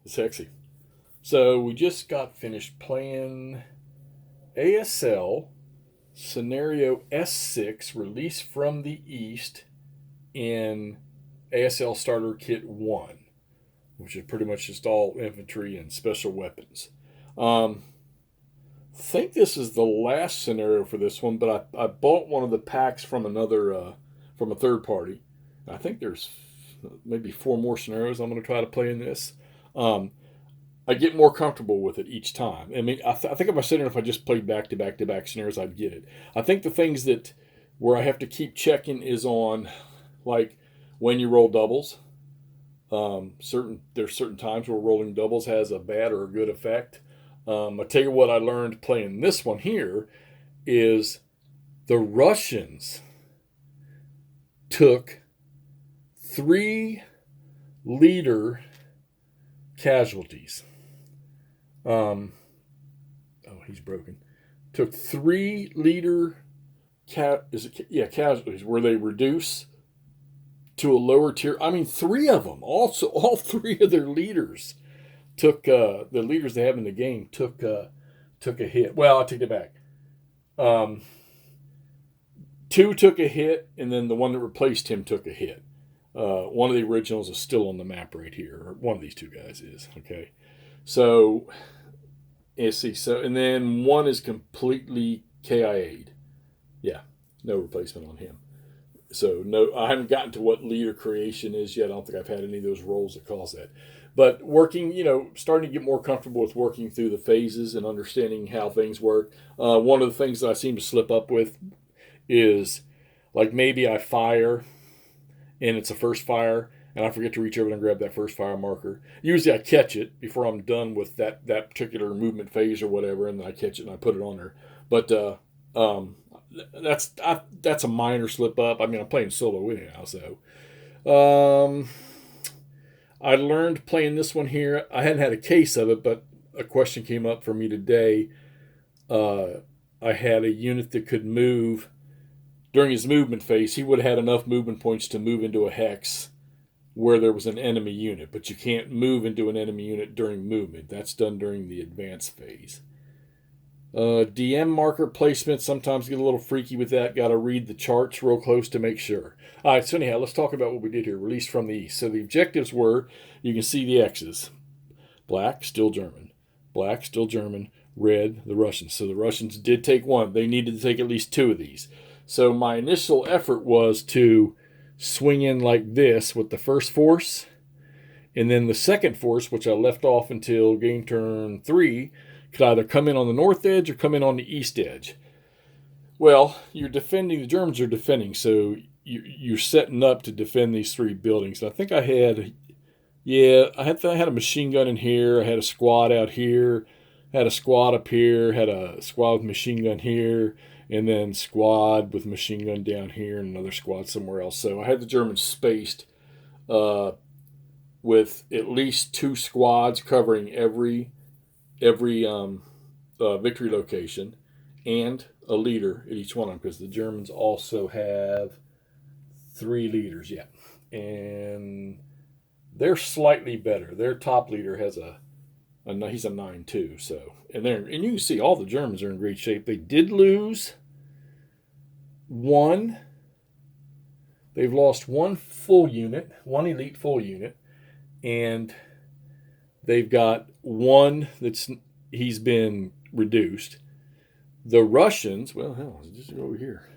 Sexy. So we just got finished playing ASL Scenario S6, Release from the East in ASL Starter Kit 1, which is pretty much just all infantry and special weapons. Um, think this is the last scenario for this one, but I bought one of the packs from from a third party. I think there's maybe four more scenarios I'm going to try to play in this. Um, I get more comfortable with it each time. I mean, I think if I said it, if I just played back to back to back scenarios, I'd get it. I think the things that where I have to keep checking is on like when you roll doubles. There's certain times where rolling doubles has a bad or a good effect. I tell you what I learned playing this one here is the Russians took 3 leader casualties. Um, oh, he's broken. Took 3 leader casualties where they reduce to a lower tier. I mean, 3 of them. Also, all 3 of their leaders took the leaders they have in the game took a hit. Well, I take it back. Um, 2 took a hit, and then the one that replaced him took a hit. One of the originals is still on the map right here. Or one of these 2 guys is okay. So let's see. So and then one is completely KIA'd. Yeah, no replacement on him. So no, I haven't gotten to what leader creation is yet. I don't think I've had any of those roles that cause that. But working, starting to get more comfortable with working through the phases and understanding how things work. One of the things that I seem to slip up with is like maybe I fire and it's a first fire and I forget to reach over and grab that first fire marker. Usually I catch it before I'm done with that particular movement phase or whatever, and then I catch it and I put it on there. But that's a minor slip up. I mean, I'm playing solo anyhow, so um, I learned playing this one here. I hadn't had a case of it, but a question came up for me today. Uh, I had a unit that could move during his movement phase. He would have had enough movement points to move into a hex where there was an enemy unit, but you can't move into an enemy unit during movement. That's done during the advance phase. DM marker placement, sometimes get a little freaky with that. Got to read the charts real close to make sure. All right, so anyhow, let's talk about what we did here. Released from the East. So the objectives were, you can see the X's. Black, still German. Black, still German. Red, the Russians. So the Russians did take one. They needed to take at least 2 of these. So my initial effort was to swing in like this with the first force, and then the second force, which I left off until game turn 3, could either come in on the north edge or come in on the east edge. Well, you're defending, the Germans are defending, so you're setting up to defend these 3 buildings. I think I had a machine gun in here. I had a squad out here, had a squad up here, had a squad with machine gun here, and then squad with machine gun down here, and another squad somewhere else. So I had the Germans spaced uh, with at least 2 squads covering every victory location, and a leader at each one of them, because the Germans also have 3 leaders. Yeah, and they're slightly better. Their top leader has he's a 9 too. So and you can see all the Germans are in great shape. They did lose one. They've lost one full unit, one elite full unit, and they've got one he's been reduced. The Russians, well, hell, just go over here.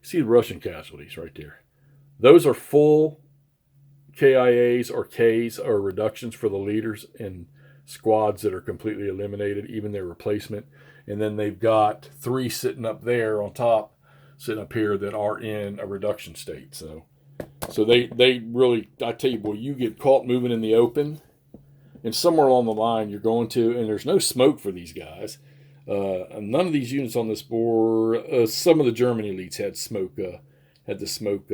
See the Russian casualties right there. Those are full KIAs or Ks or reductions for the leaders and squads that are completely eliminated, even their replacement. And then they've got 3 sitting up there on top, sitting up here, that are in a reduction state. So they really, I tell you, boy, you get caught moving in the open, and somewhere along the line you're going to, and there's no smoke for these guys. None of these units on this board, some of the German elites had the smoke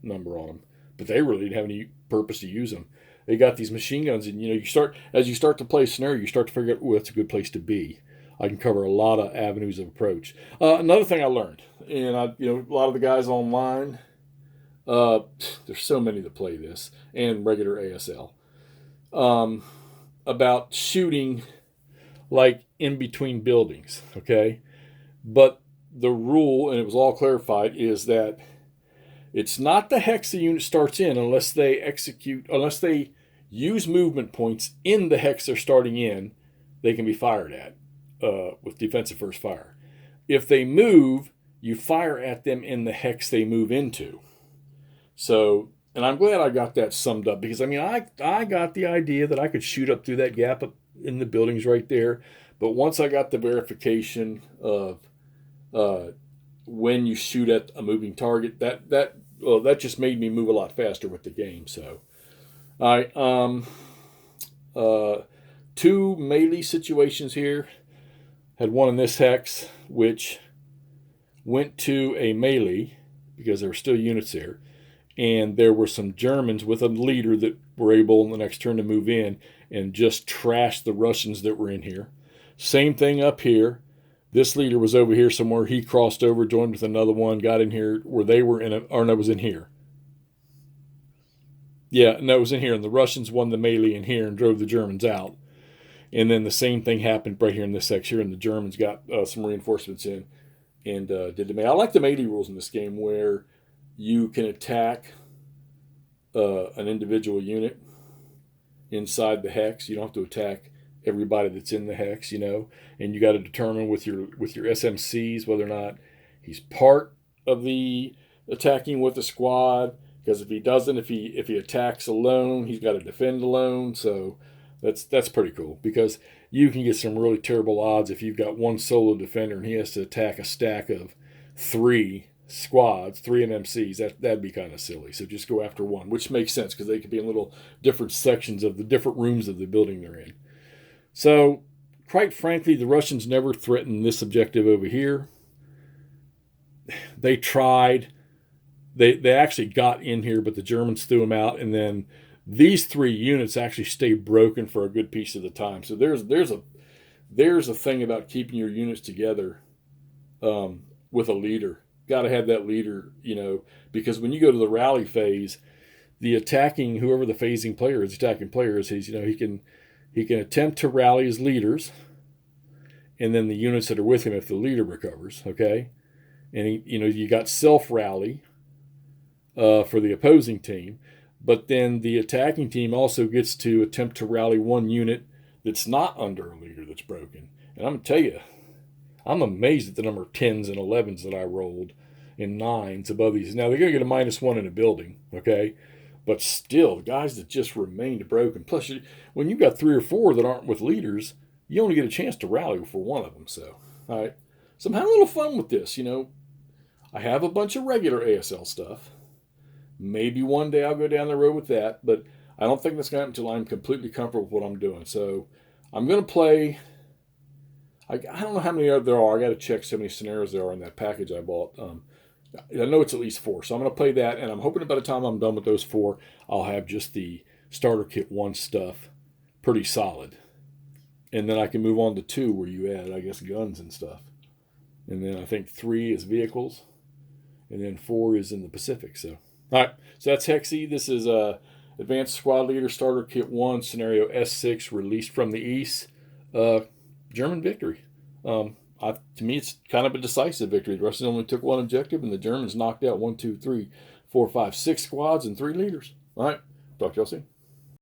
number on them, but they really didn't have any purpose to use them. They got these machine guns, and you start to play a scenario, you start to figure out, oh, that's a good place to be. I can cover a lot of avenues of approach. Another thing I learned, and a lot of the guys online, there's so many that play this and regular ASL. about shooting like in between buildings, okay? But the rule, and it was all clarified, is that it's not the hex the unit starts in unless they use movement points in the hex they're starting in, they can be fired at with defensive first fire. If they move, you fire at them in the hex they move into. So, and I'm glad I got that summed up, because I mean, I got the idea that I could shoot up through that gap in the buildings right there. But once I got the verification of when you shoot at a moving target, that just made me move a lot faster with the game. So, all right, two melee situations here. Had one in this hex, which went to a melee because there were still units there, and there were some Germans with a leader that were able in the next turn to move in and just trash the Russians that were in here. Same thing up here. This leader was over here somewhere. He crossed over, joined with another one, got in here where they were or no, it was in here. Yeah, no, it was in here. And the Russians won the melee in here and drove the Germans out. And then the same thing happened right here in this section, and the Germans got some reinforcements in and did the melee. I like the melee rules in this game where you can attack an individual unit inside the hex. You don't have to attack everybody that's in the hex, and you got to determine with your SMCs whether or not he's part of the attacking with the squad. Because if he doesn't, if he attacks alone, he's got to defend alone. So that's pretty cool, because you can get some really terrible odds if you've got one solo defender and he has to attack a stack of 3 squads, 3 MMCs. That'd be kind of silly. So just go after one, which makes sense because they could be in little different sections of the different rooms of the building they're in. So quite frankly, the Russians never threatened this objective over here. They tried. They actually got in here, but the Germans threw them out, and then these 3 units actually stay broken for a good piece of the time. So there's a thing about keeping your units together with a leader. Got to have that leader, because when you go to the rally phase, the attacking, whoever the phasing player is, attacking player is, he can attempt to rally his leaders, and then the units that are with him if the leader recovers, okay? And you got self rally for the opposing team. But then the attacking team also gets to attempt to rally one unit that's not under a leader that's broken. And I'm going to tell you, I'm amazed at the number of 10s and 11s that I rolled and 9s above these. Now, they're going to get a -1 in a building, okay? But still, guys that just remained broken. Plus, when you've got 3 or 4 that aren't with leaders, you only get a chance to rally for one of them. So, all right. So I'm having a little fun with this, I have a bunch of regular ASL stuff. Maybe one day I'll go down the road with that, but I don't think that's going to happen until I'm completely comfortable with what I'm doing. So I'm going to play. I don't know how many there are. I got to check so many scenarios there are in that package I bought. I know it's at least 4, so I'm going to play that, and I'm hoping by the time I'm done with those 4, I'll have just the starter kit 1 stuff pretty solid. And then I can move on to 2 where you add, I guess, guns and stuff. And then I think 3 is vehicles, and then 4 is in the Pacific. So. All right, so that's Hexy. This is Advanced Squad Leader Starter Kit 1, Scenario S6, released from the East. German victory. To me, it's kind of a decisive victory. The Russians only took 1 objective, and the Germans knocked out 1, 2, 3, 4, 5, 6 squads and 3 leaders. All right, talk to y'all soon.